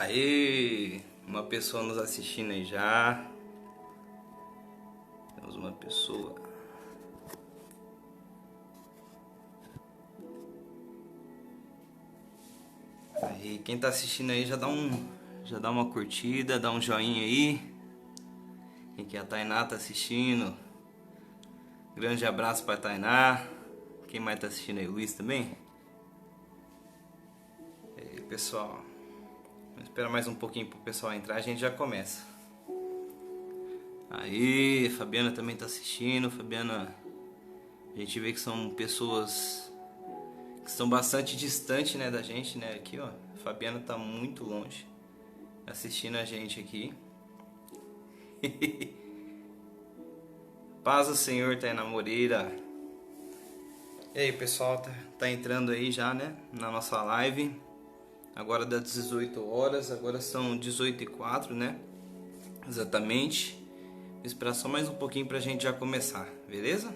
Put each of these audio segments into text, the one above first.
Aê, uma pessoa nos assistindo aí já. Temos uma pessoa. Aí, quem tá assistindo aí já dá uma curtida, dá um joinha aí. Quem que é a Tainá tá assistindo? Grande abraço pra Tainá. Quem mais tá assistindo aí? Luiz também? E aí, pessoal. Vamos esperar mais um pouquinho pro pessoal entrar, a gente já começa. Aí, Fabiana também tá assistindo. Fabiana, a gente vê que são pessoas que estão bastante distantes, né, da gente, né? Aqui, ó, Fabiana tá muito longe assistindo a gente aqui. Paz do Senhor, Tainá Moreira. E aí, pessoal, tá entrando aí já, né, na nossa live. Agora das 18 horas, agora são 18h04, né? Exatamente. Vou esperar só mais um pouquinho pra gente já começar, beleza?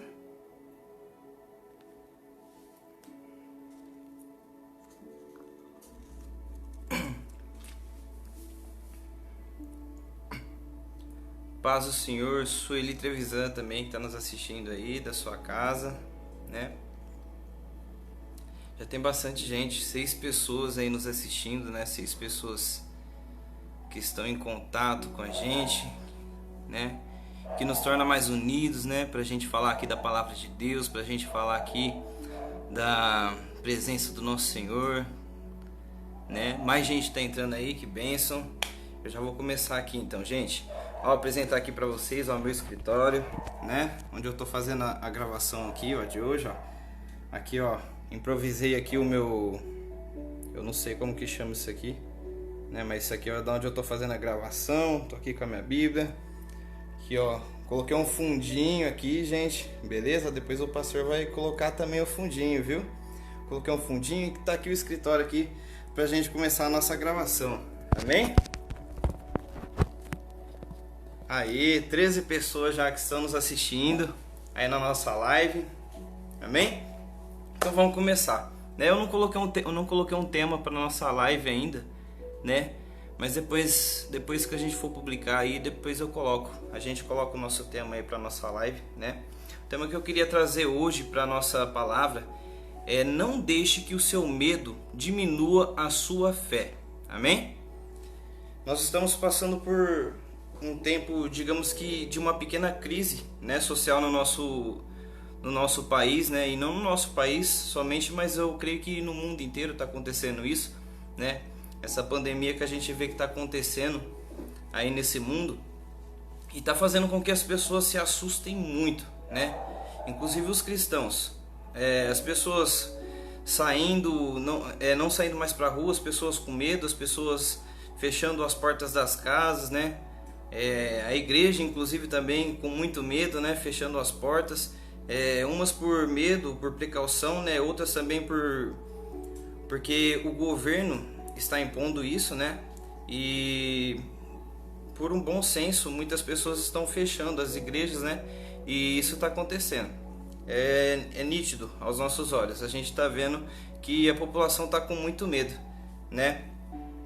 Paz do Senhor, Sueli Trevisan também que tá nos assistindo aí da sua casa, né? Já tem bastante gente, 6 pessoas aí nos assistindo, né? 6 pessoas que estão em contato com a gente, né? Que nos torna mais unidos, né? Pra gente falar aqui da palavra de Deus, pra gente falar aqui da presença do nosso Senhor, né? Mais gente tá entrando aí, que bênção. Eu já vou começar aqui então, gente. Ó, apresentar aqui pra vocês, ó, o meu escritório, né? Onde eu tô fazendo a gravação aqui, ó, de hoje, ó. Aqui, ó, improvisei aqui o meu... Eu não sei como que chama isso aqui, né? Mas isso aqui é onde eu tô fazendo a gravação. Tô aqui com a minha Bíblia. Aqui, ó, coloquei um fundinho aqui, gente, beleza? Depois o pastor vai colocar também o fundinho, viu? Coloquei um fundinho que tá aqui o escritório aqui pra gente começar a nossa gravação, amém? Aí, 13 pessoas já que estão nos assistindo aí na nossa live, amém? Então vamos começar, né? Eu não coloquei um tema para nossa live ainda, né? Mas depois que a gente for publicar aí, depois a gente coloca o nosso tema aí para nossa live, né? O tema que eu queria trazer hoje para nossa palavra é: não deixe que o seu medo diminua a sua fé, amém? Nós estamos passando por um tempo, digamos que de uma pequena crise, né, social no nosso país, né? E não no nosso país somente, mas eu creio que no mundo inteiro está acontecendo isso, né? Essa pandemia que a gente vê que está acontecendo aí nesse mundo e está fazendo com que as pessoas se assustem muito, né? Inclusive os cristãos, as pessoas saindo, não saindo mais para a rua, as pessoas com medo, as pessoas fechando as portas das casas, né? A igreja, inclusive, também com muito medo, né? Fechando as portas, umas por medo, por precaução, né? Outras também porque o governo está impondo isso, né? E por um bom senso, muitas pessoas estão fechando as igrejas, né? E isso está acontecendo. É nítido aos nossos olhos. A gente está vendo que a população está com muito medo, né?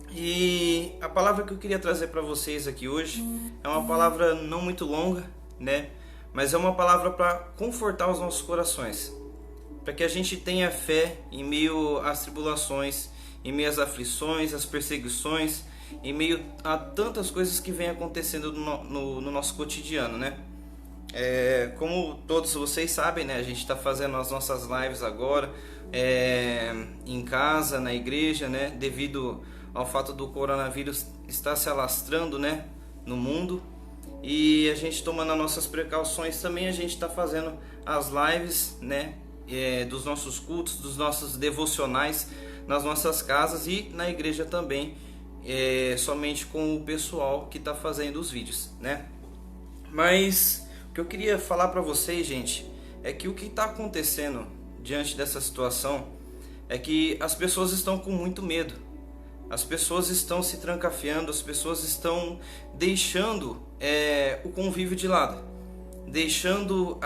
E a palavra que eu queria trazer para vocês aqui hoje é uma palavra não muito longa, né? Mas é uma palavra para confortar os nossos corações, para que a gente tenha fé em meio às tribulações, em meio às aflições, às perseguições, em meio a tantas coisas que vem acontecendo no nosso cotidiano, né? Como todos vocês sabem, né? A gente está fazendo as nossas lives agora em casa, na igreja, né? Devido ao fato do coronavírus estar se alastrando, né, no mundo, e a gente tomando as nossas precauções também, a gente está fazendo as lives, né, dos nossos cultos, dos nossos devocionais nas nossas casas e na igreja também, somente com o pessoal que está fazendo os vídeos, né? Mas o que eu queria falar para vocês, gente, é que o que está acontecendo diante dessa situação é que as pessoas estão com muito medo. As pessoas estão se trancafiando, as pessoas estão deixando o convívio de lado, deixando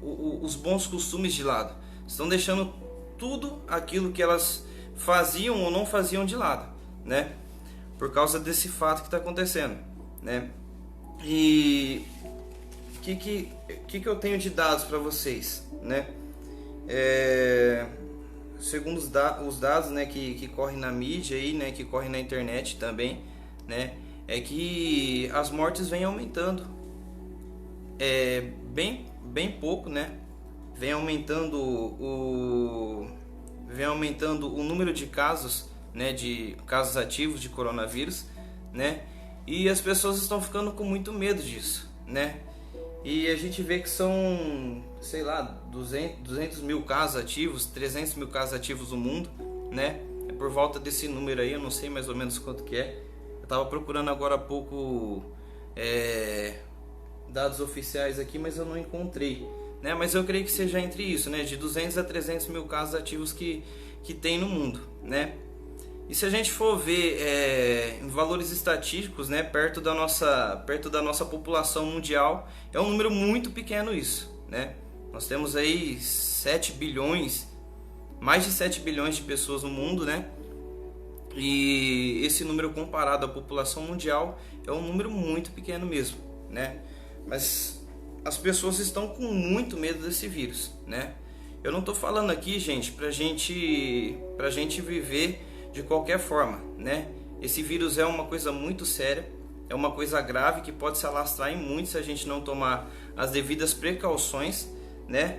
os bons costumes de lado, estão deixando tudo aquilo que elas faziam ou não faziam de lado, né? por causa desse fato que está acontecendo, né? E o que eu tenho de dados para vocês, né? Segundo os dados, né, que correm na mídia aí, né, que correm na internet também, né, é que as mortes vêm aumentando, bem pouco, né? Vem aumentando o número de casos, né, de casos ativos de coronavírus, né? E as pessoas estão ficando com muito medo disso, né? E a gente vê que são, sei lá, 200 mil casos ativos, 300 mil casos ativos no mundo, né? É por volta desse número aí, eu não sei mais ou menos quanto que é. Eu tava procurando agora há pouco dados oficiais aqui, mas eu não encontrei, né? Mas eu creio que seja entre isso, né? De 200 a 300 mil casos ativos que tem no mundo, né? E se a gente for ver em valores estatísticos, né, perto da nossa população mundial, é um número muito pequeno isso, né? Nós temos aí mais de 7 bilhões de pessoas no mundo, né? E esse número comparado à população mundial é um número muito pequeno mesmo, né? Mas as pessoas estão com muito medo desse vírus, né? Eu não estou falando aqui, gente, pra gente viver de qualquer forma, né? Esse vírus é uma coisa muito séria, é uma coisa grave que pode se alastrar em muito se a gente não tomar as devidas precauções, né?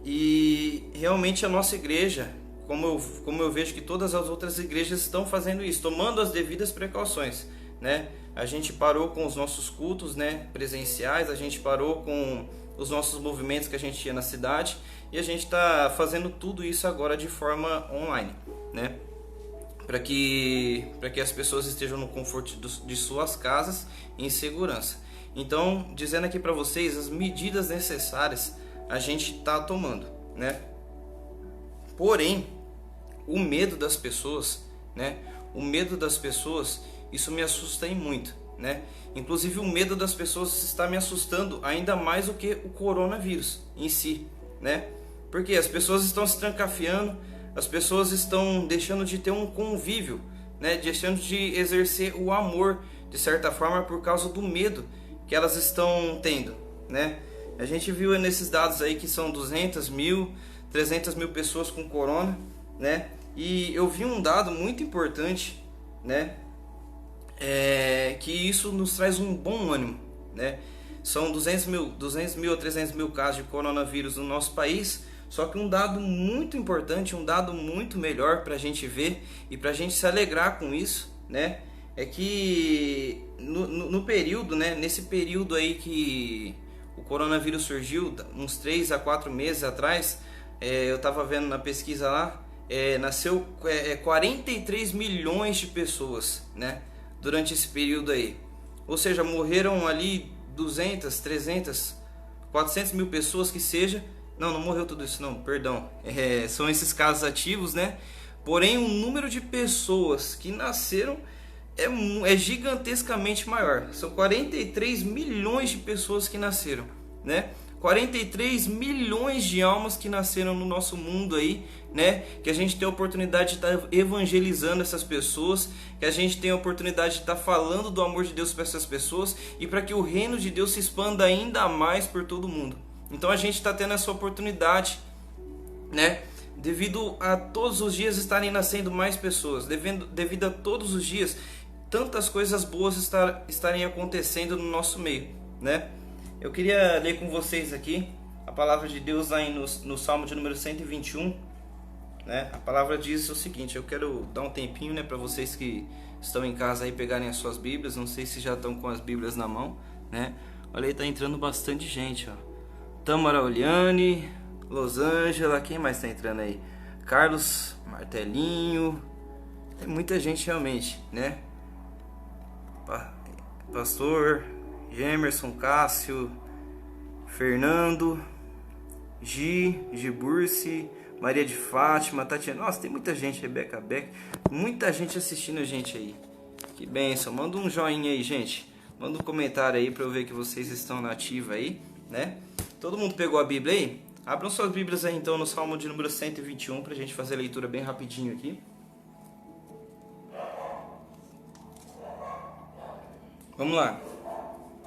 E realmente a nossa igreja, como eu vejo que todas as outras igrejas estão fazendo isso, tomando as devidas precauções, né? A gente parou com os nossos cultos, né, presenciais, a gente parou com os nossos movimentos que a gente tinha na cidade e a gente está fazendo tudo isso agora de forma online, né? Para que as pessoas estejam no conforto de suas casas em segurança. Então, dizendo aqui para vocês, as medidas necessárias a gente está tomando, né? Porém, o medo das pessoas, né? O medo das pessoas, isso me assusta muito, né? Inclusive o medo das pessoas está me assustando ainda mais do que o coronavírus em si, né? Porque as pessoas estão se trancafiando, as pessoas estão deixando de ter um convívio, né? Deixando de exercer o amor, de certa forma, por causa do medo que elas estão tendo, né? A gente viu nesses dados aí que são 200 mil, 300 mil pessoas com corona, né? E eu vi um dado muito importante, né? Que isso nos traz um bom ânimo, né? São 200 mil a 300 mil casos de coronavírus no nosso país. Só que um dado muito importante, um dado muito melhor para a gente ver e para a gente se alegrar com isso, né? É que no período, né? Nesse período aí que o coronavírus surgiu, uns 3 a 4 meses atrás, eu estava vendo na pesquisa lá, nasceu 43 milhões de pessoas, né? Durante esse período aí. Ou seja, morreram ali 200, 300, 400 mil pessoas que seja. Não morreu tudo isso não, perdão. São esses casos ativos, né? Porém, o número de pessoas que nasceram é gigantescamente maior. São 43 milhões de pessoas que nasceram, né? 43 milhões de almas que nasceram no nosso mundo aí, né? Que a gente tem a oportunidade de estar evangelizando essas pessoas, que a gente tem a oportunidade de estar falando do amor de Deus para essas pessoas e para que o reino de Deus se expanda ainda mais por todo mundo. Então a gente está tendo essa oportunidade, né? Devido a todos os dias estarem nascendo mais pessoas, devido a todos os dias tantas coisas boas estarem acontecendo no nosso meio, né? Eu queria ler com vocês aqui a palavra de Deus lá no Salmo de número 121, né? A palavra diz o seguinte, eu quero dar um tempinho, né, para vocês que estão em casa aí pegarem as suas Bíblias, não sei se já estão com as Bíblias na mão, né? Olha aí, tá entrando bastante gente, ó. Tamara Oliane, Losângela, quem mais tá entrando aí? Carlos Martelinho, tem muita gente realmente, né? Pastor Gemerson, Cássio, Fernando, Giburce, Maria de Fátima, Tatiana. Nossa, tem muita gente, Rebeca Beck, muita gente assistindo a gente aí. Que bênção, manda um joinha aí, gente. Manda um comentário aí pra eu ver que vocês estão na ativa aí, né? Todo mundo pegou a Bíblia aí? Abram suas Bíblias aí então no Salmo de número 121 pra gente fazer a leitura bem rapidinho aqui. Vamos lá.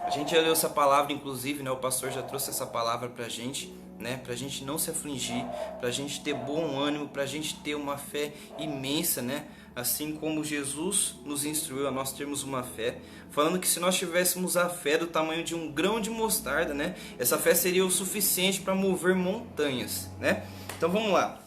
A gente já leu essa palavra, inclusive, né? O pastor já trouxe essa palavra pra gente, né? Pra gente não se afligir, pra gente ter bom ânimo, pra gente ter uma fé imensa, né? Assim como Jesus nos instruiu a nós termos uma fé, falando que se nós tivéssemos a fé do tamanho de um grão de mostarda, né? Essa fé seria o suficiente para mover montanhas, né? Então vamos lá.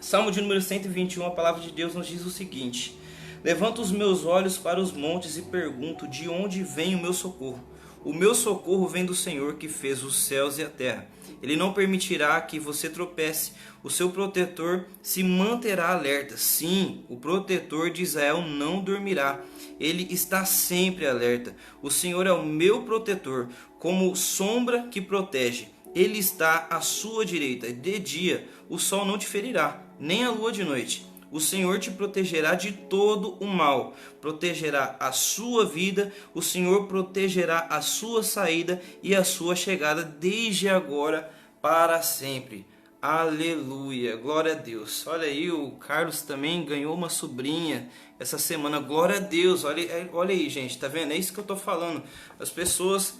Salmo de número 121, a palavra de Deus nos diz o seguinte: levanto os meus olhos para os montes e pergunto, de onde vem o meu socorro? O meu socorro vem do Senhor que fez os céus e a terra. Ele não permitirá que você tropece. O seu protetor se manterá alerta. Sim, o protetor de Israel não dormirá. Ele está sempre alerta. O Senhor é o meu protetor, como sombra que protege. Ele está à sua direita. De dia o sol não te ferirá, nem a lua de noite. O Senhor te protegerá de todo o mal, protegerá a sua vida, o Senhor protegerá a sua saída e a sua chegada desde agora para sempre. Aleluia, glória a Deus. Olha aí, o Carlos também ganhou uma sobrinha essa semana, glória a Deus. Olha aí, gente, tá vendo? É isso que eu tô falando. As pessoas...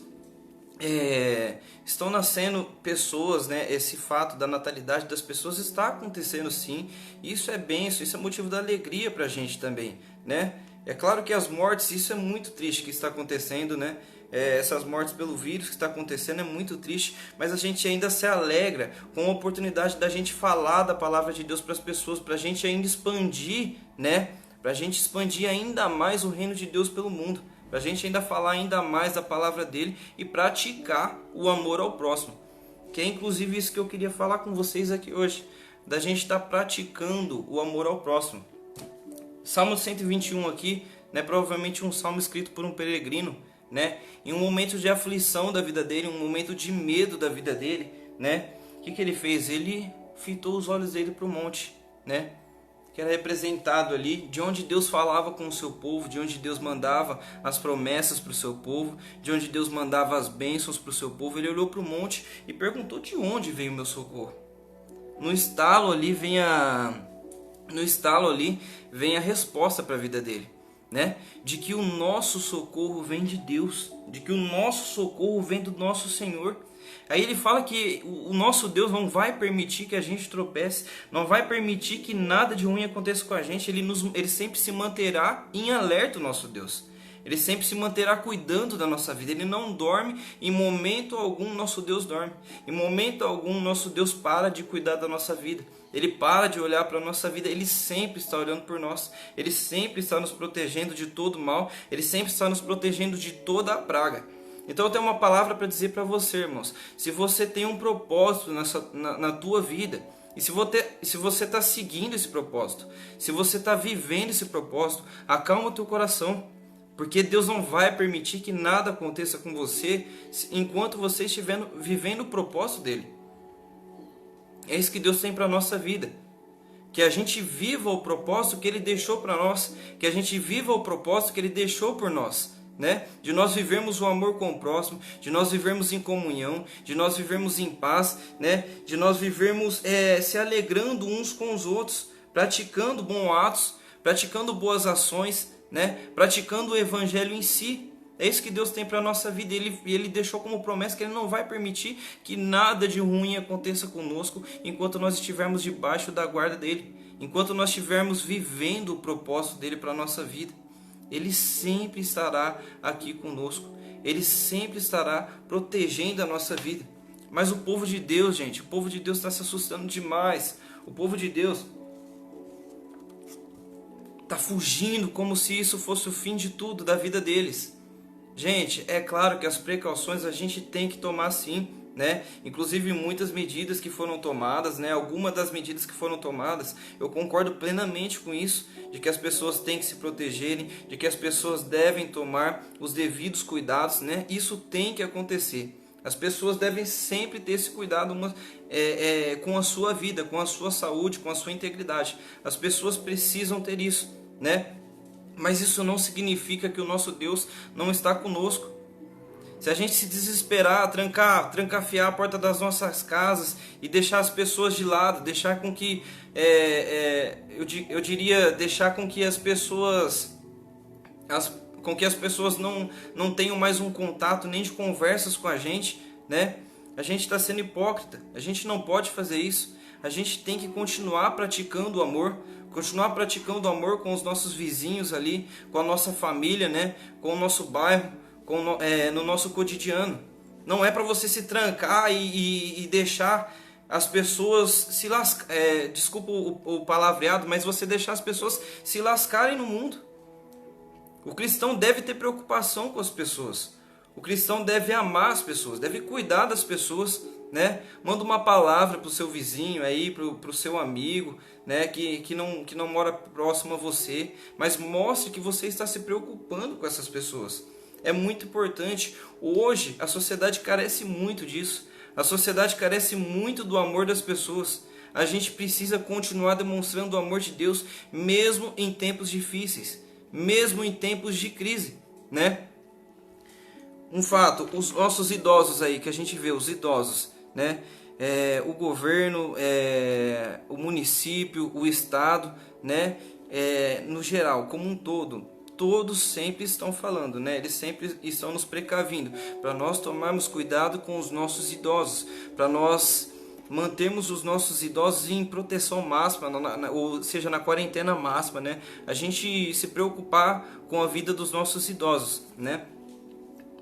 estão nascendo pessoas, né? Esse fato da natalidade das pessoas está acontecendo sim. Isso é bênção, isso é motivo da alegria pra gente também, né? É claro que as mortes, isso é muito triste que está acontecendo, né? Essas mortes pelo vírus que está acontecendo é muito triste, mas a gente ainda se alegra com a oportunidade da gente falar da palavra de Deus para as pessoas, para a gente ainda expandir, né? Para a gente expandir ainda mais o reino de Deus pelo mundo. Para a gente ainda falar ainda mais da palavra dele e praticar o amor ao próximo. Que é inclusive isso que eu queria falar com vocês aqui hoje. Da gente estar praticando o amor ao próximo. Salmo 121 aqui, né, provavelmente um salmo escrito por um peregrino, né, em um momento de aflição da vida dele, um momento de medo da vida dele, né. O que ele fez? Ele fitou os olhos dele para o monte, né, que era representado ali, de onde Deus falava com o seu povo, de onde Deus mandava as promessas para o seu povo, de onde Deus mandava as bênçãos para o seu povo. Ele olhou para o monte e perguntou, de onde veio o meu socorro? No estalo ali vem a resposta para a vida dele, né? De que o nosso socorro vem de Deus, de que o nosso socorro vem do nosso Senhor. Aí ele fala que o nosso Deus não vai permitir que a gente tropece, não vai permitir que nada de ruim aconteça com a gente. Ele sempre se manterá em alerta, o nosso Deus. Ele sempre se manterá cuidando da nossa vida. Ele não dorme, em momento algum nosso Deus dorme. Em momento algum nosso Deus para de cuidar da nossa vida. Ele para de olhar para a nossa vida. Ele sempre está olhando por nós. Ele sempre está nos protegendo de todo mal. Ele sempre está nos protegendo de toda a praga. Então eu tenho uma palavra para dizer para você, irmãos. Se você tem um propósito na tua vida, e se você está seguindo esse propósito, se você está vivendo esse propósito, acalma o teu coração. Porque Deus não vai permitir que nada aconteça com você enquanto você estiver vivendo o propósito dele. É isso que Deus tem para a nossa vida. Que a gente viva o propósito que ele deixou para nós. Que a gente viva o propósito que ele deixou por nós. Né? De nós vivermos o amor com o próximo, de nós vivermos em comunhão, de nós vivermos em paz, né? De nós vivermos se alegrando uns com os outros, praticando bons atos, praticando boas ações, né? Praticando o evangelho em si. É isso que Deus tem para a nossa vida. Ele deixou como promessa que ele não vai permitir que nada de ruim aconteça conosco enquanto nós estivermos debaixo da guarda dele, enquanto nós estivermos vivendo o propósito dele para a nossa vida. Ele sempre estará aqui conosco. Ele sempre estará protegendo a nossa vida. Mas o povo de Deus, gente, o povo de Deus está se assustando demais. O povo de Deus está fugindo como se isso fosse o fim de tudo da vida deles. Gente, é claro que as precauções a gente tem que tomar sim, né? Inclusive muitas medidas que foram tomadas, né? Algumas das medidas que foram tomadas, eu concordo plenamente com isso, de que as pessoas têm que se protegerem, de que as pessoas devem tomar os devidos cuidados, né? Isso tem que acontecer. As pessoas devem sempre ter esse cuidado com a sua vida, com a sua saúde, com a sua integridade. As pessoas precisam ter isso, né? Mas isso não significa que o nosso Deus não está conosco. Se a gente se desesperar, trancafiar a porta das nossas casas e deixar as pessoas de lado, deixar com que, deixar com que as pessoas, com que as pessoas não tenham mais um contato nem de conversas com a gente, né? A gente está sendo hipócrita, a gente não pode fazer isso. A gente tem que continuar praticando o amor, com os nossos vizinhos ali, com a nossa família, né? Com o nosso bairro, no nosso cotidiano. Não é para você se trancar e deixar as pessoas se lascarem, desculpa o palavreado, mas você deixar as pessoas se lascarem no mundo. O cristão deve ter preocupação com as pessoas. O cristão deve amar as pessoas, deve cuidar das pessoas, né? Manda uma palavra para o seu vizinho aí, para o seu amigo, né? Que não mora próximo a você, mas mostre que você está se preocupando com essas pessoas. É muito importante. Hoje a sociedade carece muito disso. A sociedade carece muito do amor das pessoas. A gente precisa continuar demonstrando o amor de Deus, mesmo em tempos difíceis, mesmo em tempos de crise, né? Um fato, os nossos idosos aí, que a gente vê, os idosos, né? O governo, o município, o estado, né? No geral, como um todo, todos sempre estão falando, né? Eles sempre estão nos precavindo para nós tomarmos cuidado com os nossos idosos, para nós mantermos os nossos idosos em proteção máxima, ou seja, na quarentena máxima, né? A gente se preocupar com a vida dos nossos idosos, né?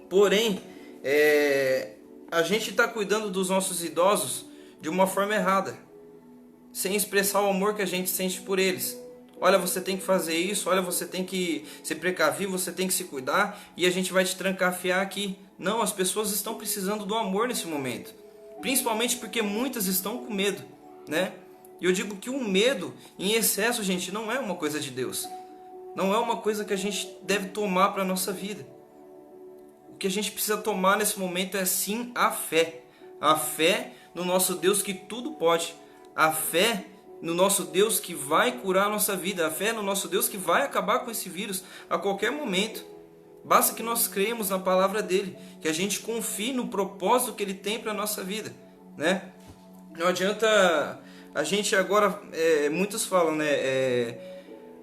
Porém, a gente está cuidando dos nossos idosos de uma forma errada, sem expressar o amor que a gente sente por eles. Olha, você tem que fazer isso, olha, você tem que se precaver, você tem que se cuidar e a gente vai te trancafiar aqui. Não, as pessoas estão precisando do amor nesse momento, principalmente porque muitas estão com medo, né? E eu digo que o medo em excesso, gente, não é uma coisa de Deus. Não é uma coisa que a gente deve tomar para a nossa vida. O que a gente precisa tomar nesse momento é sim a fé. A fé no nosso Deus que tudo pode. A fé no nosso Deus que vai curar a nossa vida. A fé no nosso Deus que vai acabar com esse vírus a qualquer momento. Basta que nós creemos na palavra dele, que a gente confie no propósito que ele tem para a nossa vida, né? Não adianta a gente agora, muitos falam, né?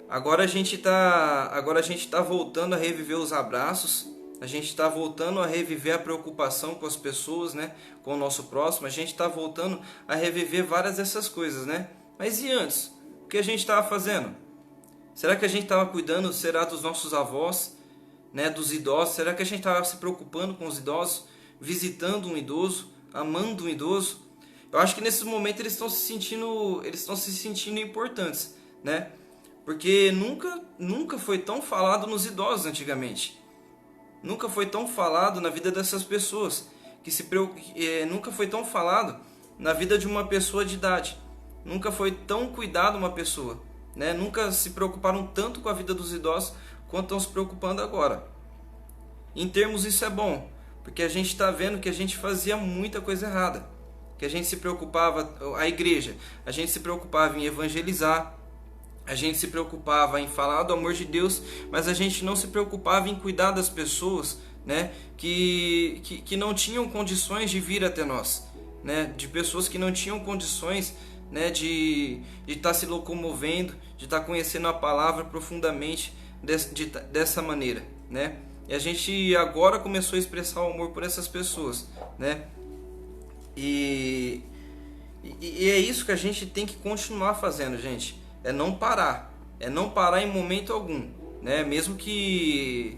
Agora a gente tá voltando a reviver os abraços. A gente está voltando a reviver a preocupação com as pessoas, né? Com o nosso próximo. A gente está voltando a reviver várias dessas coisas, né? Mas e antes? O que a gente estava fazendo? Será que a gente estava cuidando, será, dos nossos avós, né? Dos idosos? Será que a gente estava se preocupando com os idosos? Visitando um idoso? Amando um idoso? Eu acho que nesse momento eles estão se sentindo importantes, né? Porque nunca foi tão falado nos idosos antigamente. Nunca foi tão falado na vida dessas pessoas, nunca foi tão falado na vida de uma pessoa de idade, nunca foi tão cuidado uma pessoa, né? Nunca se preocuparam tanto com a vida dos idosos quanto estão se preocupando agora. Em termos, isso é bom, porque a gente está vendo que a gente fazia muita coisa errada, que a gente se preocupava, a igreja, a gente se preocupava em evangelizar, a gente se preocupava em falar do amor de Deus, mas a gente não se preocupava em cuidar das pessoas, né, que não tinham condições de vir até nós, né, de pessoas que não tinham condições, né, de estar se locomovendo, de estar conhecendo a palavra profundamente dessa maneira, né? E a gente agora começou a expressar o amor por essas pessoas, né? E é isso que a gente tem que continuar fazendo, gente. É não parar em momento algum, né? Mesmo que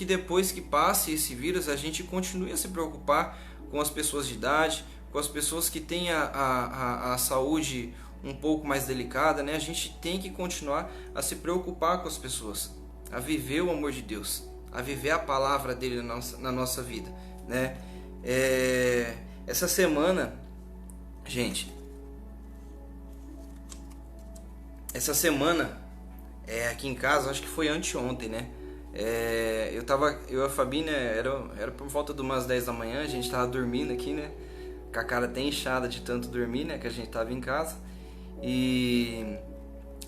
depois que passe esse vírus, a gente continue a se preocupar com as pessoas de idade, com as pessoas que têm a saúde um pouco mais delicada, né? A gente tem que continuar a se preocupar com as pessoas, a viver o amor de Deus, a viver a palavra dele na nossa vida, né? Essa semana, gente, aqui em casa, acho que foi anteontem, né? Eu e a Fabi, né? Era por volta de umas 10 da manhã, a gente tava dormindo aqui, né? Com a cara até inchada de tanto dormir, né? Que a gente tava em casa. E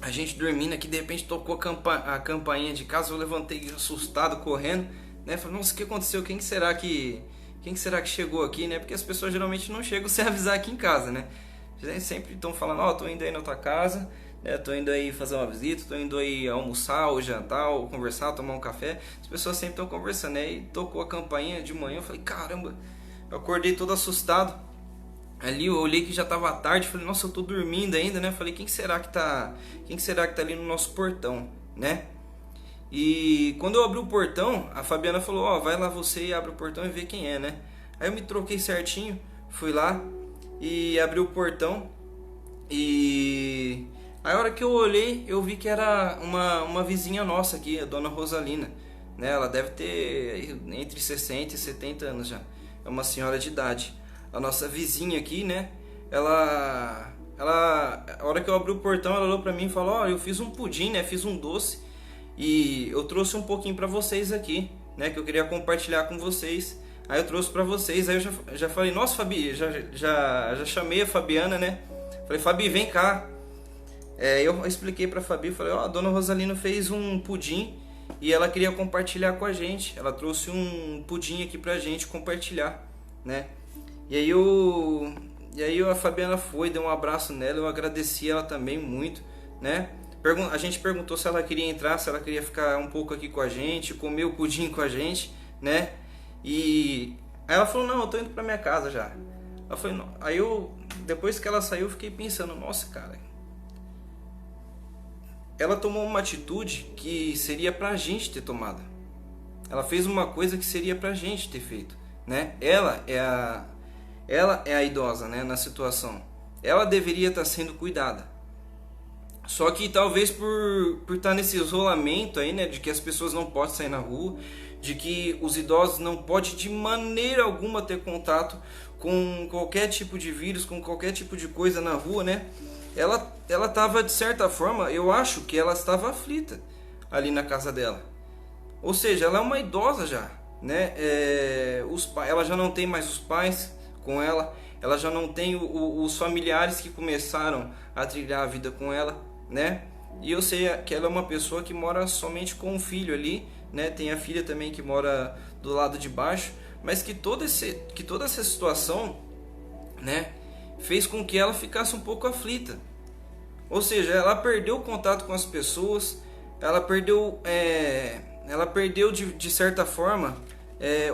a gente dormindo aqui, de repente tocou a campainha de casa. Eu levantei assustado, correndo, né? Falei, nossa, o que aconteceu? Quem será que chegou aqui, né? Porque as pessoas geralmente não chegam sem avisar aqui em casa, né? Sempre estão falando, tô indo aí na tua casa, Tô indo aí fazer uma visita, tô indo aí almoçar ou jantar, ou conversar, tomar um café. As pessoas sempre estão conversando. Aí tocou a campainha de manhã, eu falei, caramba, eu acordei todo assustado. Ali eu olhei que já estava tarde, falei, nossa, eu tô dormindo ainda, né? Falei, quem será que tá ali no nosso portão, né? E quando eu abri o portão, a Fabiana falou, ó, vai lá você e abre o portão e vê quem é, né? Aí eu me troquei certinho, fui lá e abri o portão. E a hora que eu olhei, eu vi que era uma vizinha nossa aqui, a dona Rosalina, né? Ela deve ter entre 60 e 70 anos já. É uma senhora de idade. A nossa vizinha aqui, né? A hora que eu abri o portão, ela olhou pra mim e falou, ó, eu fiz um pudim, né? Fiz um doce e eu trouxe um pouquinho pra vocês aqui, né? Que eu queria compartilhar com vocês. Aí eu trouxe pra vocês, aí eu já falei, nossa, Fabi, já chamei a Fabiana, né? Falei, Fabi, vem cá. Eu expliquei pra Fabi, falei, ó, a dona Rosalina fez um pudim e ela queria compartilhar com a gente. Ela trouxe um pudim aqui pra gente compartilhar, né? E aí a Fabiana foi, deu um abraço nela, eu agradeci ela também muito, né? A gente perguntou se ela queria entrar, se ela queria ficar um pouco aqui com a gente, comer o pudim com a gente, né? E aí ela falou, não, eu tô indo pra minha casa já. Eu falei, não. Aí depois que ela saiu, eu fiquei pensando, nossa, cara, ela tomou uma atitude que seria pra gente ter tomado. Ela fez uma coisa que seria pra gente ter feito, né? Ela é a idosa, né, na situação. Ela deveria estar sendo cuidada. Só que talvez por estar nesse isolamento aí, né, de que as pessoas não podem sair na rua, de que os idosos não podem de maneira alguma ter contato com qualquer tipo de vírus, com qualquer tipo de coisa na rua, né? Ela estava, de certa forma, eu acho que ela estava aflita ali na casa dela. Ou seja, ela é uma idosa já, né? Ela já não tem mais os pais com ela, ela já não tem os familiares que começaram a trilhar a vida com ela, né? E eu sei que ela é uma pessoa que mora somente com um filho ali, né? Tem a filha também que mora do lado de baixo, mas que toda essa situação, né, fez com que ela ficasse um pouco aflita. Ou seja, ela perdeu o contato com as pessoas, ela perdeu de certa forma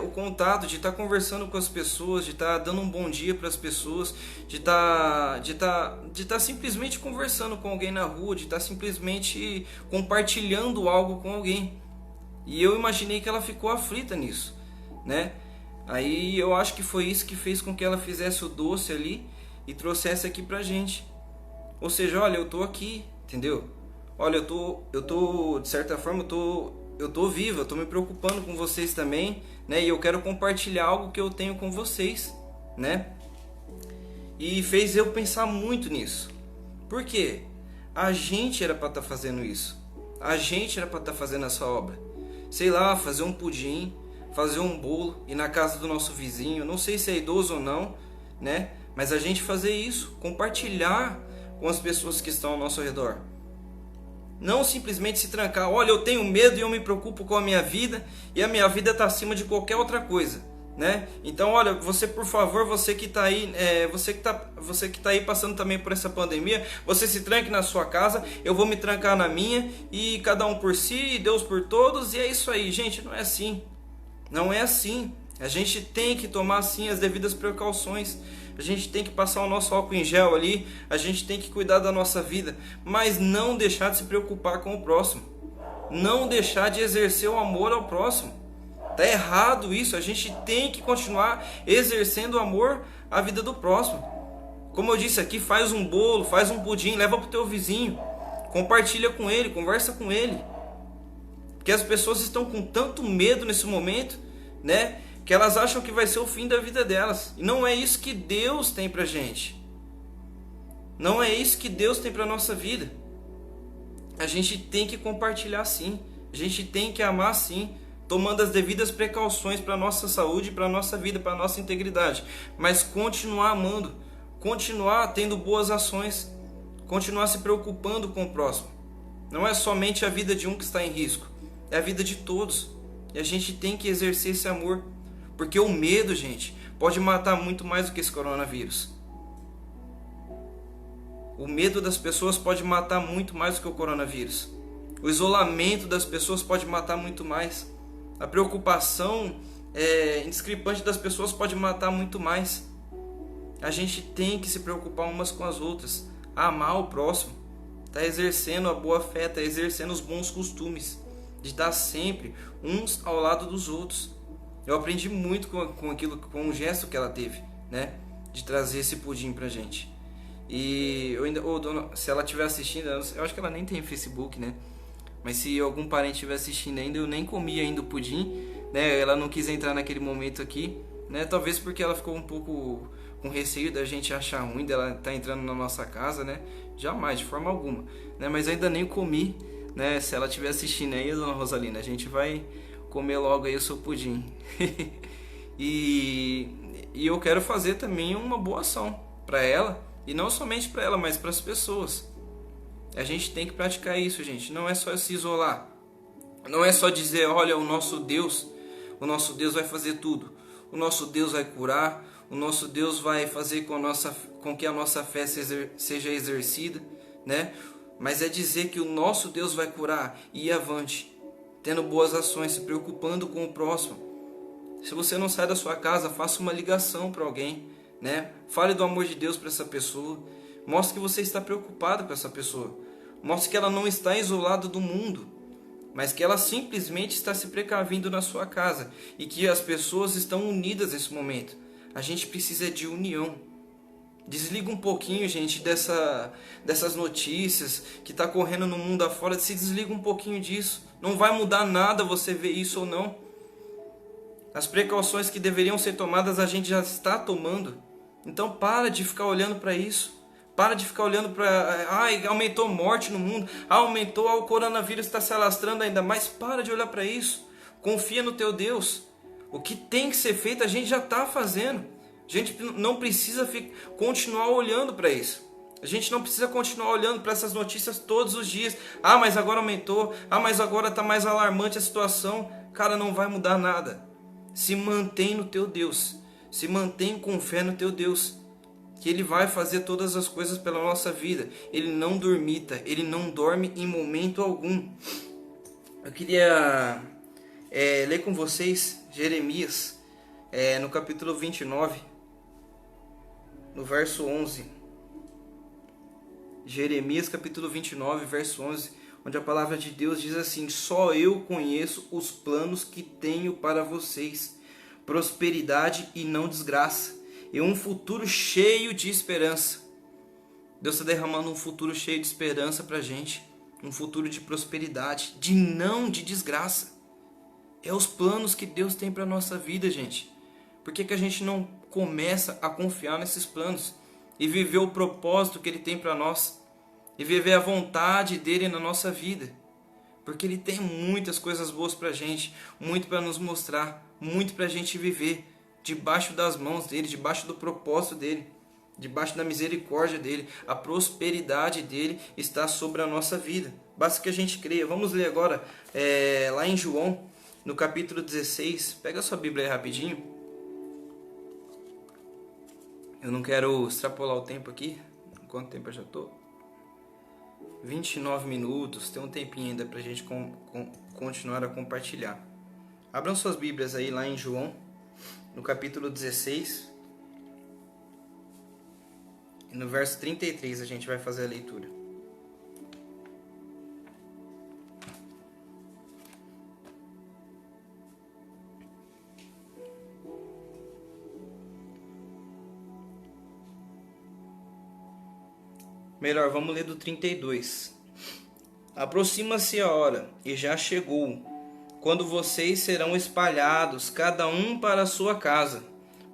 o contato de estar conversando com as pessoas, de estar dando um bom dia para as pessoas, de estar simplesmente conversando com alguém na rua, de estar simplesmente compartilhando algo com alguém. E eu imaginei que ela ficou aflita nisso, né? Aí eu acho que foi isso que fez com que ela fizesse o doce ali e trouxesse aqui pra gente. Ou seja, olha, eu tô aqui, entendeu? Olha, eu tô de certa forma, eu tô viva, eu tô me preocupando com vocês também, né? E eu quero compartilhar algo que eu tenho com vocês, né? E fez eu pensar muito nisso. Por quê? A gente era para estar fazendo isso. A gente era para estar fazendo essa obra. Sei lá, fazer um pudim, fazer um bolo, ir na casa do nosso vizinho, não sei se é idoso ou não, né? Mas a gente fazer isso, compartilhar com as pessoas que estão ao nosso redor. Não simplesmente se trancar, olha, eu tenho medo e eu me preocupo com a minha vida e a minha vida está acima de qualquer outra coisa, né? Então, olha, você, por favor, você que está aí, você que tá aí passando também por essa pandemia, você se tranque na sua casa, eu vou me trancar na minha e cada um por si, Deus por todos, e é isso aí, gente. Não é assim. Não é assim. A gente tem que tomar sim as devidas precauções. A gente tem que passar o nosso álcool em gel ali, a gente tem que cuidar da nossa vida, mas não deixar de se preocupar com o próximo. Não deixar de exercer o amor ao próximo. Tá errado isso, a gente tem que continuar exercendo o amor à vida do próximo. Como eu disse aqui, faz um bolo, faz um pudim, leva pro teu vizinho, compartilha com ele, conversa com ele. Porque as pessoas estão com tanto medo nesse momento, né? Que elas acham que vai ser o fim da vida delas. E não é isso que Deus tem pra gente. Não é isso que Deus tem pra nossa vida. A gente tem que compartilhar sim. A gente tem que amar sim, tomando as devidas precauções para nossa saúde, para nossa vida, para nossa integridade. Mas continuar amando, continuar tendo boas ações, continuar se preocupando com o próximo. Não é somente a vida de um que está em risco, é a vida de todos. E a gente tem que exercer esse amor. Porque o medo, gente, pode matar muito mais do que esse coronavírus. O medo das pessoas pode matar muito mais do que o coronavírus. O isolamento das pessoas pode matar muito mais. A preocupação indiscriminante das pessoas pode matar muito mais. A gente tem que se preocupar umas com as outras. Amar o próximo. Tá exercendo a boa fé, tá exercendo os bons costumes. De estar sempre uns ao lado dos outros. Eu aprendi muito com o gesto que ela teve, né? De trazer esse pudim pra gente. E eu ainda, dona, se ela estiver assistindo, eu acho que ela nem tem Facebook, né? Mas se algum parente estiver assistindo ainda, eu nem comi ainda o pudim, né? Ela não quis entrar naquele momento aqui, né? Talvez porque ela ficou um pouco com receio da gente achar ruim dela tá entrando na nossa casa, né? Jamais, de forma alguma, né? Mas ainda nem comi, né? Se ela estiver assistindo aí, dona Rosalina, a gente vai comer logo aí o seu pudim. e eu quero fazer também uma boa ação para ela, e não somente para ela, mas para as pessoas. A gente tem que praticar isso, gente. Não é só se isolar. Não é só dizer, olha, o nosso Deus vai fazer tudo. O nosso Deus vai curar. O nosso Deus vai fazer com que a nossa fé seja exercida, né? Mas é dizer que o nosso Deus vai curar e ir avante, tendo boas ações, se preocupando com o próximo. Se você não sai da sua casa, faça uma ligação para alguém, né? Fale do amor de Deus para essa pessoa. Mostre que você está preocupado com essa pessoa. Mostre que ela não está isolada do mundo, mas que ela simplesmente está se precavindo na sua casa e que as pessoas estão unidas nesse momento. A gente precisa de união. Desliga um pouquinho, gente, dessas notícias que está correndo no mundo afora. Se desliga um pouquinho disso. Não vai mudar nada você ver isso ou não. As precauções que deveriam ser tomadas a gente já está tomando. Então para de ficar olhando para isso. Para de ficar olhando para... aumentou morte no mundo. Aumentou, o coronavírus está se alastrando ainda mais. Para de olhar para isso. Confia no teu Deus. O que tem que ser feito a gente já está fazendo. A gente não precisa continuar olhando para isso. A gente não precisa continuar olhando para essas notícias todos os dias. Mas agora aumentou. Mas agora está mais alarmante a situação. Cara, não vai mudar nada. Se mantém no teu Deus. Se mantém com fé no teu Deus. Que Ele vai fazer todas as coisas pela nossa vida. Ele não dormita. Ele não dorme em momento algum. Eu queria ler com vocês Jeremias, no capítulo 29, no verso 11. Jeremias capítulo 29, verso 11, onde a palavra de Deus diz assim: só eu conheço os planos que tenho para vocês, prosperidade e não desgraça, e um futuro cheio de esperança. Deus está derramando um futuro cheio de esperança para a gente, um futuro de prosperidade, de desgraça. É os planos que Deus tem para a nossa vida, gente. Por que a gente não começa a confiar nesses planos e viver o propósito que Ele tem para nós e viver a vontade dEle na nossa vida? Porque Ele tem muitas coisas boas para a gente, muito para nos mostrar, muito para a gente viver debaixo das mãos dEle, debaixo do propósito dEle, debaixo da misericórdia dEle. A prosperidade dEle está sobre a nossa vida. Basta que a gente creia. Vamos ler agora lá em João, no capítulo 16. Pega a sua Bíblia aí rapidinho. Eu não quero extrapolar o tempo aqui. Quanto tempo eu já estou? 29 minutos. Tem um tempinho ainda para a gente continuar a compartilhar. Abram suas Bíblias aí lá em João, no capítulo 16. E no verso 33 a gente vai fazer a leitura. Melhor, vamos ler do 32. Aproxima-se a hora, e já chegou, quando vocês serão espalhados, cada um para a sua casa.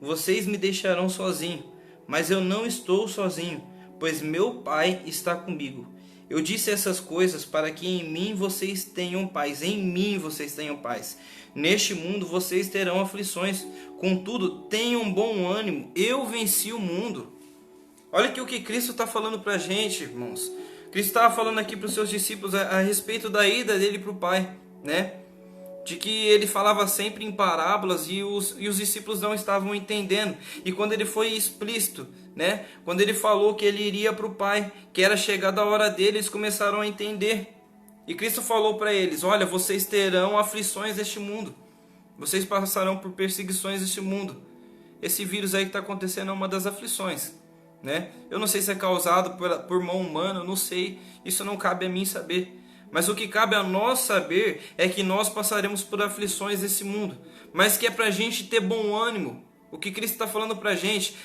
Vocês me deixarão sozinho, mas eu não estou sozinho, pois meu Pai está comigo. Eu disse essas coisas para que em mim vocês tenham paz. Em mim vocês tenham paz. Neste mundo vocês terão aflições. Contudo, tenham bom ânimo. Eu venci o mundo. Olha aqui o que Cristo está falando para a gente, irmãos. Cristo estava falando aqui para os seus discípulos a respeito da ida dele para o Pai, né? de que ele falava sempre em parábolas e os discípulos não estavam entendendo. E quando ele foi explícito, né? Quando ele falou que ele iria para o Pai, que era chegada a hora dele, eles começaram a entender. E Cristo falou para eles: olha, vocês terão aflições deste mundo, vocês passarão por perseguições deste mundo. Esse vírus aí que está acontecendo é uma das aflições, né? Eu não sei se é causado por mão humana, eu não sei, isso não cabe a mim saber. Mas o que cabe a nós saber é que nós passaremos por aflições desse mundo, mas que é para a gente ter bom ânimo. O que Cristo está falando para a gente: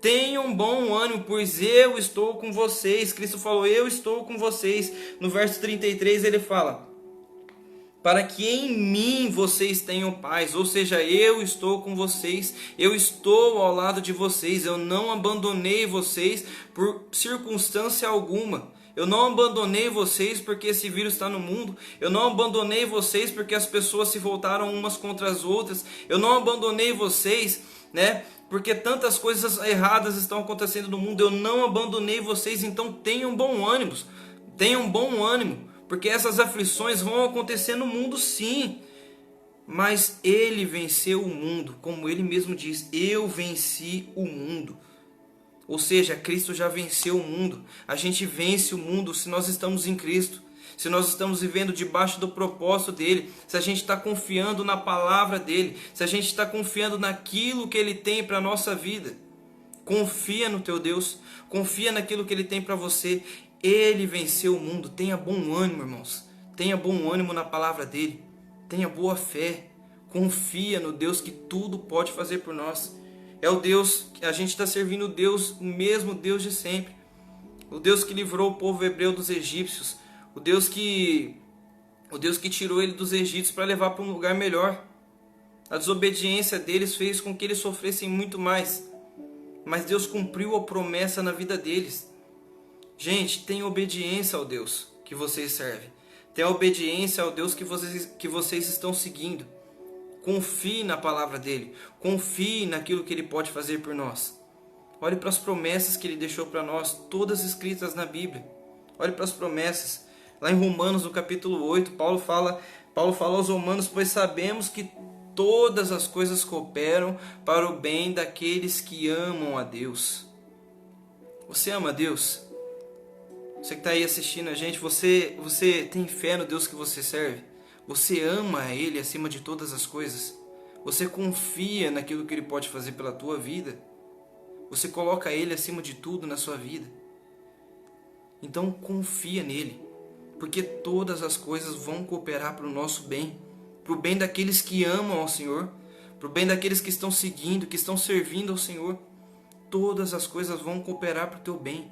tenham bom ânimo, pois eu estou com vocês. Cristo falou: eu estou com vocês. No verso 33 ele fala: para que em mim vocês tenham paz. Ou seja, eu estou com vocês, eu estou ao lado de vocês, eu não abandonei vocês por circunstância alguma. Eu não abandonei vocês porque esse vírus está no mundo. Eu não abandonei vocês porque as pessoas se voltaram umas contra as outras. Eu não abandonei vocês, né? Porque tantas coisas erradas estão acontecendo no mundo. Eu não abandonei vocês. Então tenham bom ânimo. Tenham bom ânimo. Porque essas aflições vão acontecer no mundo, sim. Mas ele venceu o mundo. Como ele mesmo diz: eu venci o mundo. Ou seja, Cristo já venceu o mundo. A gente vence o mundo se nós estamos em Cristo, se nós estamos vivendo debaixo do propósito dele, se a gente está confiando na palavra dele, se a gente está confiando naquilo que ele tem para a nossa vida. Confia no teu Deus, confia naquilo que ele tem para você. Ele venceu o mundo. Tenha bom ânimo, irmãos. Tenha bom ânimo na palavra dele. Tenha boa fé. Confia no Deus que tudo pode fazer por nós. É o Deus, a gente está servindo o Deus, o mesmo Deus de sempre. O Deus que livrou o povo hebreu dos egípcios. O Deus que tirou ele dos egípcios para levar para um lugar melhor. A desobediência deles fez com que eles sofressem muito mais. Mas Deus cumpriu a promessa na vida deles. Gente, tenha obediência ao Deus que vocês servem. Tenha obediência ao Deus que vocês estão seguindo. Confie na palavra dele. Confie naquilo que ele pode fazer por nós. Olhe para as promessas que ele deixou para nós, todas escritas na Bíblia. Olhe para as promessas. Lá em Romanos, no capítulo 8, Paulo fala aos romanos: pois sabemos que todas as coisas cooperam para o bem daqueles que amam a Deus. Você ama a Deus? Você que está aí assistindo a gente, você tem fé no Deus que você serve? Você ama a Ele acima de todas as coisas? Você confia naquilo que Ele pode fazer pela tua vida? Você coloca Ele acima de tudo na sua vida? Então confia nele, porque todas as coisas vão cooperar para o nosso bem, para o bem daqueles que amam ao Senhor, para o bem daqueles que estão seguindo, que estão servindo ao Senhor. Todas as coisas vão cooperar para o teu bem.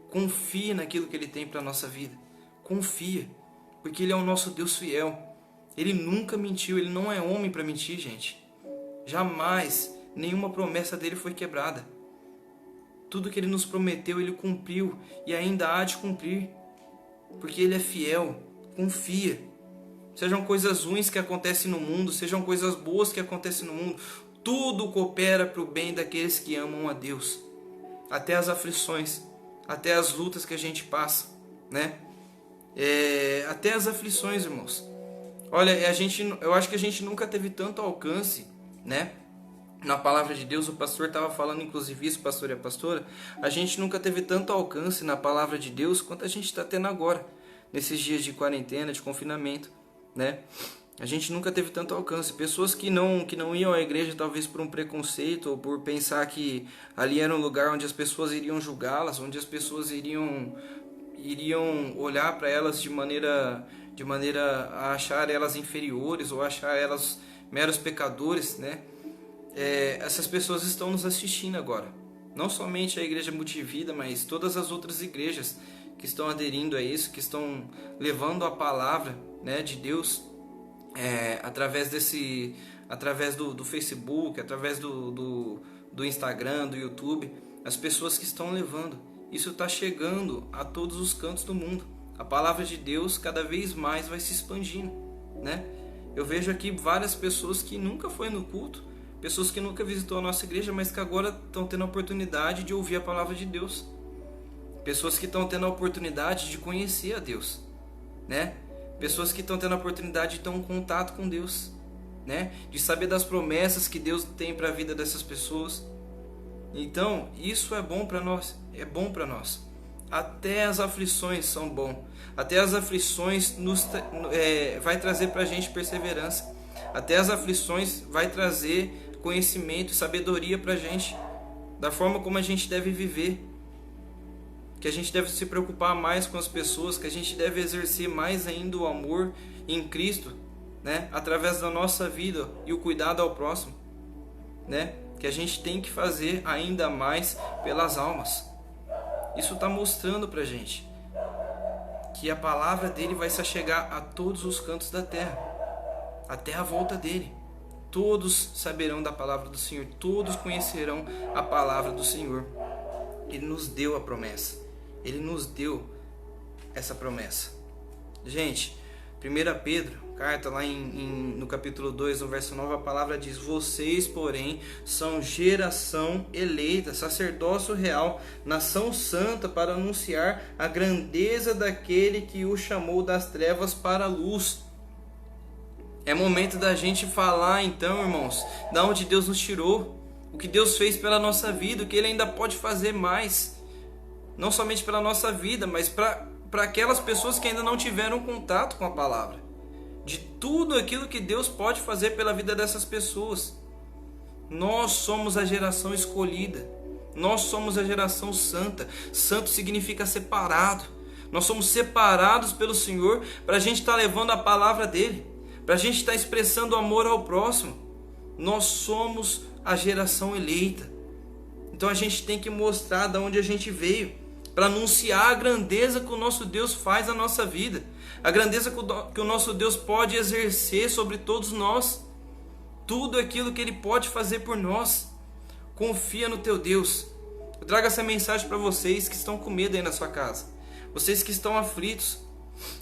Confia naquilo que Ele tem para a nossa vida. Confia, porque Ele é o nosso Deus fiel. Ele nunca mentiu, Ele não é homem para mentir, gente. Jamais, nenhuma promessa dele foi quebrada. Tudo que Ele nos prometeu, Ele cumpriu e ainda há de cumprir, porque Ele é fiel. Confia. Sejam coisas ruins que acontecem no mundo, sejam coisas boas que acontecem no mundo, tudo coopera para o bem daqueles que amam a Deus. Até as aflições, até as lutas que a gente passa, né? Até as aflições, irmãos. Olha, eu acho que a gente nunca teve tanto alcance, né? Na palavra de Deus, o pastor estava falando, inclusive isso, o pastor e a pastora. A gente nunca teve tanto alcance na palavra de Deus quanto a gente está tendo agora, nesses dias de quarentena, de confinamento, né? A gente nunca teve tanto alcance. Pessoas que não iam à igreja, talvez por um preconceito, ou por pensar que ali era um lugar onde as pessoas iriam julgá-las, onde as pessoas iriam olhar para elas de maneira a achar elas inferiores, ou achar elas meros pecadores, né? Essas pessoas estão nos assistindo agora. Não somente a Igreja Multivida, mas todas as outras igrejas que estão aderindo a isso, que estão levando a palavra, né, de Deus, através do Facebook, através do Instagram, do YouTube. As pessoas que estão levando. Isso está chegando a todos os cantos do mundo. A palavra de Deus cada vez mais vai se expandindo, né? Eu vejo aqui várias pessoas que nunca foi no culto, pessoas que nunca visitou a nossa igreja, mas que agora estão tendo a oportunidade de ouvir a palavra de Deus. Pessoas que estão tendo a oportunidade de conhecer a Deus, né? Pessoas que estão tendo a oportunidade de ter um contato com Deus. né? De saber das promessas que Deus tem para a vida dessas pessoas. Então, isso é bom para nós, Até as aflições são bom. Até as aflições vai trazer para a gente perseverança. Até as aflições vai trazer conhecimento e sabedoria para a gente, da forma como a gente deve viver. Que a gente deve se preocupar mais com as pessoas, que a gente deve exercer mais ainda o amor em Cristo, né? Através da nossa vida e o cuidado ao próximo, né? Que a gente tem que fazer ainda mais pelas almas. Isso está mostrando pra gente que a palavra dele vai se achegar a todos os cantos da terra, até a volta dele. Todos saberão da palavra do Senhor, todos conhecerão a palavra do Senhor. Ele nos deu a promessa, ele nos deu essa promessa. Gente, 1 Pedro, carta lá no capítulo 2, no verso 9, a palavra diz: vocês, porém, são geração eleita, sacerdócio real, nação santa, para anunciar a grandeza daquele que o chamou das trevas para a luz. É momento da gente falar então, irmãos, da onde Deus nos tirou, o que Deus fez pela nossa vida, o que Ele ainda pode fazer mais, não somente pela nossa vida, mas para aquelas pessoas que ainda não tiveram contato com a palavra, de tudo aquilo que Deus pode fazer pela vida dessas pessoas. Nós somos a geração escolhida, nós somos a geração santa. Santo significa separado. Nós somos separados pelo Senhor para a gente estar levando a palavra dele, para a gente estar expressando amor ao próximo. Nós somos a geração eleita. Então a gente tem que mostrar de onde a gente veio, para anunciar a grandeza que o nosso Deus faz na nossa vida, a grandeza que o nosso Deus pode exercer sobre todos nós, tudo aquilo que Ele pode fazer por nós. Confia no teu Deus. Eu trago essa mensagem para vocês que estão com medo aí na sua casa, vocês que estão aflitos,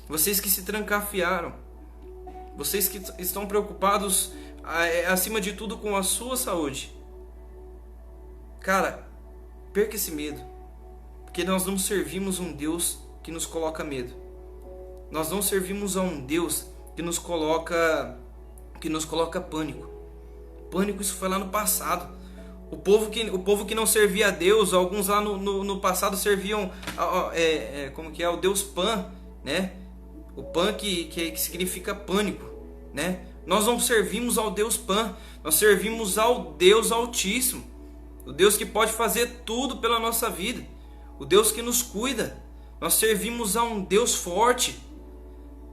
vocês que se trancafiaram, vocês que estão preocupados acima de tudo com a sua saúde. Cara, perca esse medo. Porque nós não servimos um Deus que nos coloca medo. Nós não servimos a um Deus que nos coloca pânico. Pânico, isso foi lá no passado. O povo que não servia a Deus, alguns lá no passado serviam o Deus Pan, né? O Pan que significa pânico, né? Nós não servimos ao Deus Pan, nós servimos ao Deus Altíssimo, o Deus que pode fazer tudo pela nossa vida, o Deus que nos cuida. Nós servimos a um Deus forte,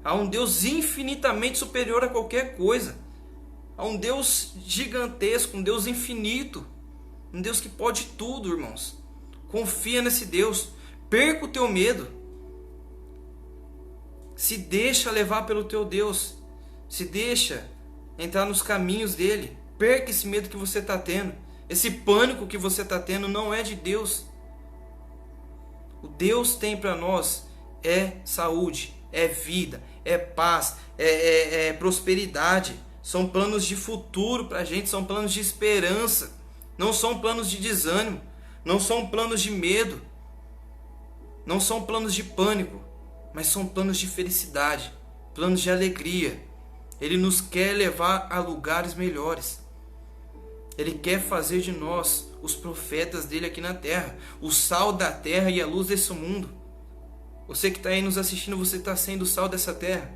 a um Deus infinitamente superior a qualquer coisa, a um Deus gigantesco, um Deus infinito, um Deus que pode tudo, irmãos. Confia nesse Deus, perca o teu medo, se deixa levar pelo teu Deus, se deixa entrar nos caminhos dele, perca esse medo que você está tendo, esse pânico que você está tendo não é de Deus. O Deus tem para nós é saúde, é vida, é paz, é prosperidade. São planos de futuro para a gente, são planos de esperança. Não são planos de desânimo, não são planos de medo, não são planos de pânico, mas são planos de felicidade, planos de alegria. Ele nos quer levar a lugares melhores. Ele quer fazer de nós os profetas dele aqui na terra, o sal da terra e a luz desse mundo. Você que está aí nos assistindo, você está sendo o sal dessa terra,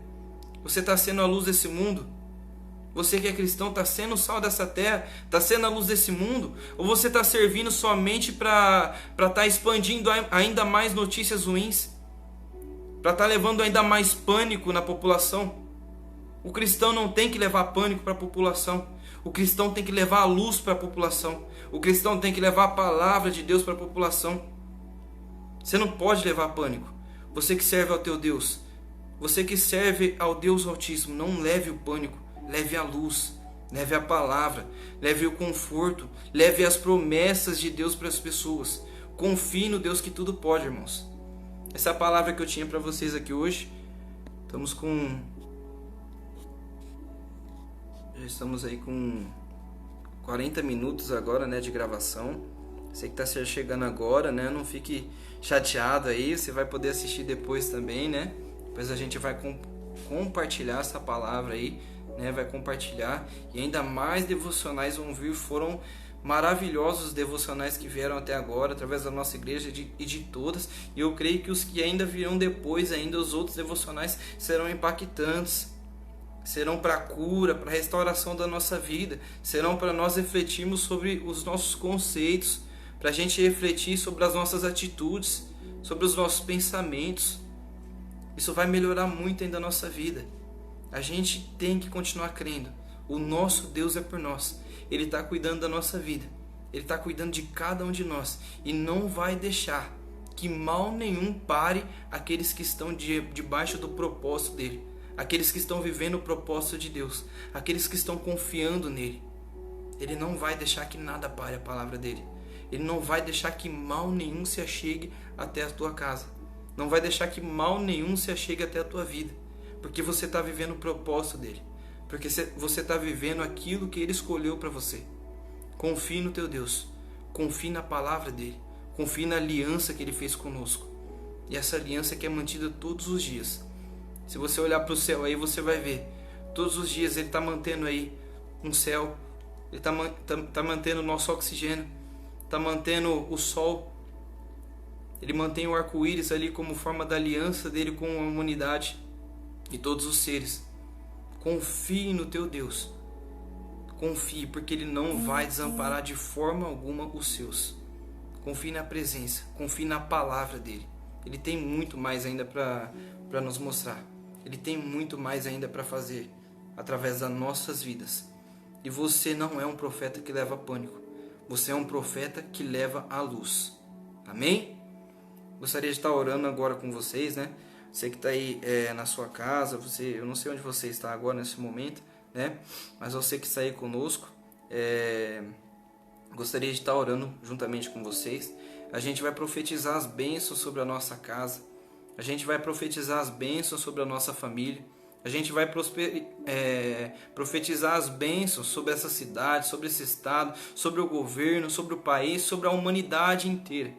você está sendo a luz desse mundo. Você que é cristão está sendo o sal dessa terra, está sendo a luz desse mundo, ou você está servindo somente para estar expandindo ainda mais notícias ruins, para estar levando ainda mais pânico na população? O cristão não tem que levar pânico para a população. O cristão tem que levar a luz para a população. O cristão tem que levar a palavra de Deus para a população. Você não pode levar pânico. Você que serve ao teu Deus, você que serve ao Deus Altíssimo, não leve o pânico. Leve a luz, leve a palavra, leve o conforto, leve as promessas de Deus para as pessoas. Confie no Deus que tudo pode, irmãos. Essa é a palavra que eu tinha para vocês aqui hoje. Já estamos aí com 40 minutos agora, né, de gravação. Você que está chegando agora, né, não fique chateado aí, você vai poder assistir depois também, né? Depois a gente vai compartilhar essa palavra aí né? Vai compartilhar, e ainda mais devocionais vão vir. Foram maravilhosos devocionais que vieram até agora, através da nossa igreja e de todas, e eu creio que os que ainda virão depois, ainda os outros devocionais, serão impactantes, serão para cura, para restauração da nossa vida, serão para nós refletirmos sobre os nossos conceitos, para a gente refletir sobre as nossas atitudes, sobre os nossos pensamentos. Isso vai melhorar muito ainda a nossa vida. A gente tem que continuar crendo. O nosso Deus é por nós. Ele está cuidando da nossa vida. Ele está cuidando de cada um de nós. E não vai deixar que mal nenhum pare aqueles que estão debaixo do propósito dele. Aqueles que estão vivendo o propósito de Deus. Aqueles que estão confiando nele. Ele não vai deixar que nada pare a palavra dele. Ele não vai deixar que mal nenhum se achegue até a tua casa. Não vai deixar que mal nenhum se achegue até a tua vida. Porque você está vivendo o propósito dele. Porque você está vivendo aquilo que ele escolheu para você. Confie no teu Deus. Confie na palavra dele. Confie na aliança que ele fez conosco. E essa aliança que é mantida todos os dias. Se você olhar para o céu aí, você vai ver. Todos os dias ele está mantendo aí um céu. Ele está mantendo o nosso oxigênio. Está mantendo o sol. Ele mantém o arco-íris ali como forma da aliança dele com a humanidade e todos os seres. Confie no teu Deus. Confie, porque ele não vai desamparar de forma alguma os seus. Confie na presença, confie na palavra dele. Ele tem muito mais ainda para nos mostrar. Ele tem muito mais ainda para fazer através das nossas vidas. E você não é um profeta que leva pânico. Você é um profeta que leva a luz. Amém? Gostaria de estar orando agora com vocês, né? Você que está aí na sua casa, eu não sei onde você está agora nesse momento, né? Mas você que está aí conosco, gostaria de estar orando juntamente com vocês. A gente vai profetizar as bênçãos sobre a nossa casa. A gente vai profetizar as bênçãos sobre a nossa família. A gente vai profetizar as bênçãos sobre essa cidade, sobre esse estado, sobre o governo, sobre o país, sobre a humanidade inteira.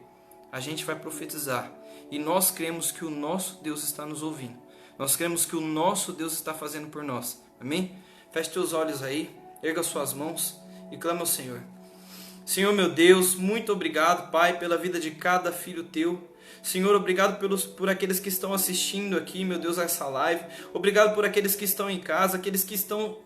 A gente vai profetizar. E nós cremos que o nosso Deus está nos ouvindo. Nós cremos que o nosso Deus está fazendo por nós. Amém? Feche teus olhos aí, erga suas mãos e clama ao Senhor. Senhor meu Deus, muito obrigado, Pai, pela vida de cada filho teu. Senhor, obrigado por aqueles que estão assistindo aqui, meu Deus, essa live. Obrigado por aqueles que estão em casa, aqueles que estão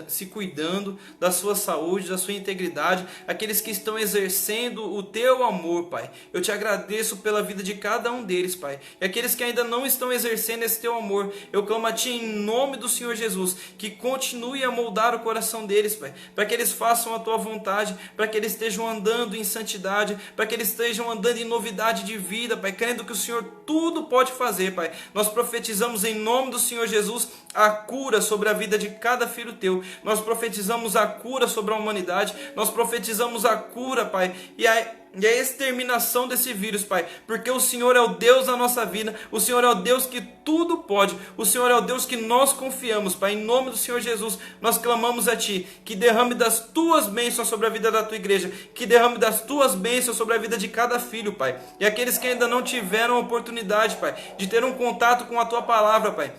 se cuidando da sua saúde, da sua integridade, aqueles que estão exercendo o teu amor, Pai. Eu te agradeço pela vida de cada um deles, Pai. E aqueles que ainda não estão exercendo esse teu amor, eu clamo a Ti em nome do Senhor Jesus, que continue a moldar o coração deles, Pai, para que eles façam a Tua vontade, para que eles estejam andando em santidade, para que eles estejam andando em novidade de vida, Pai, crendo que o Senhor tudo pode fazer, Pai. Nós profetizamos em nome do Senhor Jesus a cura sobre a vida de cada filho teu. Nós profetizamos a cura sobre a humanidade. Nós profetizamos a cura, Pai, e a exterminação desse vírus, Pai, porque o Senhor é o Deus da nossa vida, o Senhor é o Deus que tudo pode, o Senhor é o Deus que nós confiamos, Pai. Em nome do Senhor Jesus, nós clamamos a Ti, que derrame das Tuas bênçãos sobre a vida da Tua igreja, que derrame das Tuas bênçãos sobre a vida de cada filho, Pai, e aqueles que ainda não tiveram a oportunidade, Pai, de ter um contato com a Tua palavra, Pai,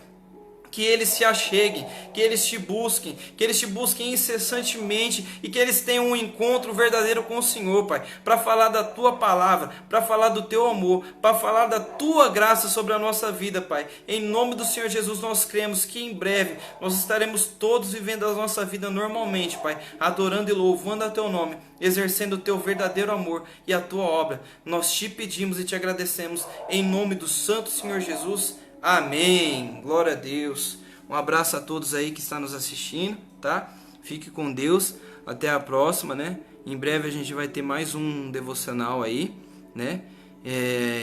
que eles se acheguem, que eles te busquem incessantemente e que eles tenham um encontro verdadeiro com o Senhor, Pai, para falar da Tua palavra, para falar do Teu amor, para falar da Tua graça sobre a nossa vida, Pai. Em nome do Senhor Jesus, nós cremos que em breve nós estaremos todos vivendo a nossa vida normalmente, Pai, adorando e louvando a Teu nome, exercendo o Teu verdadeiro amor e a Tua obra. Nós te pedimos e te agradecemos em nome do Santo Senhor Jesus. Amém, glória a Deus. Um abraço a todos aí que estão nos assistindo, tá? Fique com Deus, até a próxima, né? Em breve a gente vai ter mais um devocional aí, né?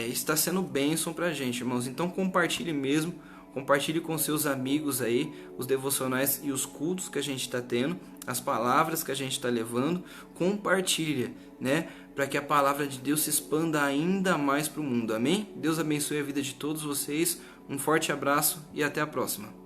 Está sendo bênção pra gente, irmãos. Então compartilhe mesmo, compartilhe com seus amigos aí os devocionais e os cultos que a gente está tendo, as palavras que a gente está levando. Compartilha, né? Para que a palavra de Deus se expanda ainda mais para o mundo, amém? Deus abençoe a vida de todos vocês. Um forte abraço e até a próxima.